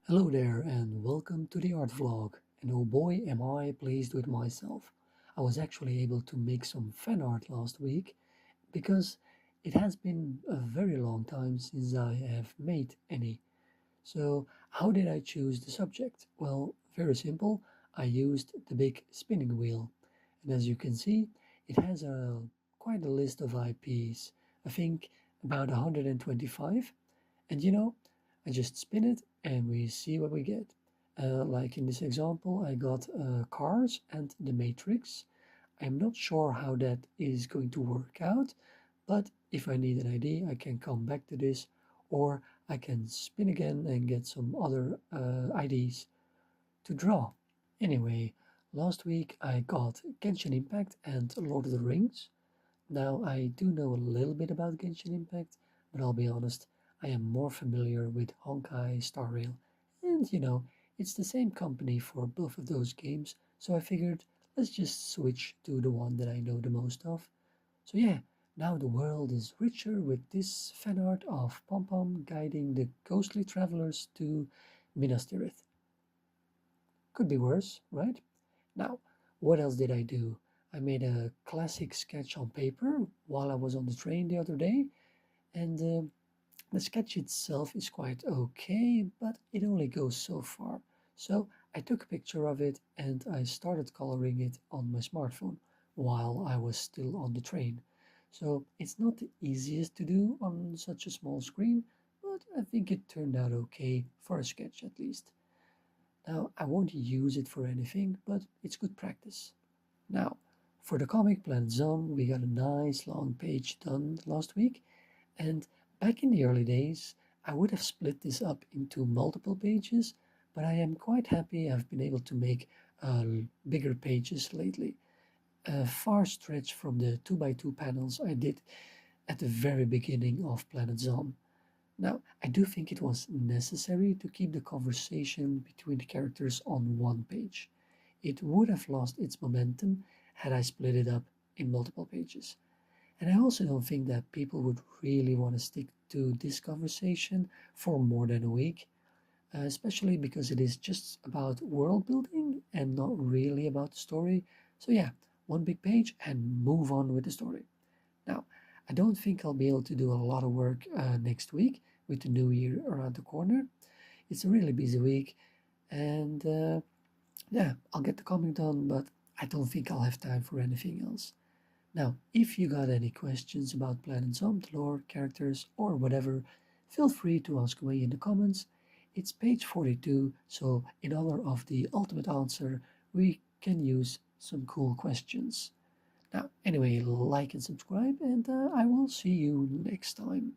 Hello there and welcome to the art vlog. And oh boy am I pleased with myself. I was actually able to make some fan art last week because it has been a very long time since I have made any. So how did I choose the subject? Well, very simple. I used the big spinning wheel. And as you can see, it has quite a list of IPs. I think about 125. And I just spin it and we see what we get. Like in this example, I got Cars and The Matrix. I'm not sure how that is going to work out, but if I need an idea, I can come back to this, or I can spin again and get some other ideas to draw. Anyway, last week I got Genshin Impact and Lord of the Rings. Now, I do know a little bit about Genshin Impact, but I'll be honest, I am more familiar with Honkai Star Rail. And it's the same company for both of those games, so I figured let's just switch to the one that I know the most of. So yeah, now the world is richer with this fan art of Pom Pom guiding the ghostly travelers to Minas Tirith. Could be worse, right? Now, what else did I do? I made a classic sketch on paper while I was on the train the other day, and the sketch itself is quite okay, but it only goes so far. So I took a picture of it and I started coloring it on my smartphone while I was still on the train. So it's not the easiest to do on such a small screen, but I think it turned out okay for a sketch at least. Now, I won't use it for anything, but it's good practice. Now, for the comic Planet Zone, we got a nice long page done last week, and back in the early days, I would have split this up into multiple pages, but I am quite happy I've been able to make bigger pages lately. A far stretch from the 2x2 panels I did at the very beginning of Planet Zone. Now, I do think it was necessary to keep the conversation between the characters on one page. It would have lost its momentum had I split it up in multiple pages. And I also don't think that people would really want to stick to this conversation for more than a week, especially because it is just about world building and not really about the story. So, yeah, one big page and move on with the story. Now, I don't think I'll be able to do a lot of work next week with the new year around the corner. It's a really busy week, and yeah, I'll get the comic done, but I don't think I'll have time for anything else. Now, if you got any questions about Planet Zone, lore, characters, or whatever, feel free to ask away in the comments. It's page 42, so in honor of the ultimate answer, we can use some cool questions. Now, anyway, like and subscribe, and I will see you next time.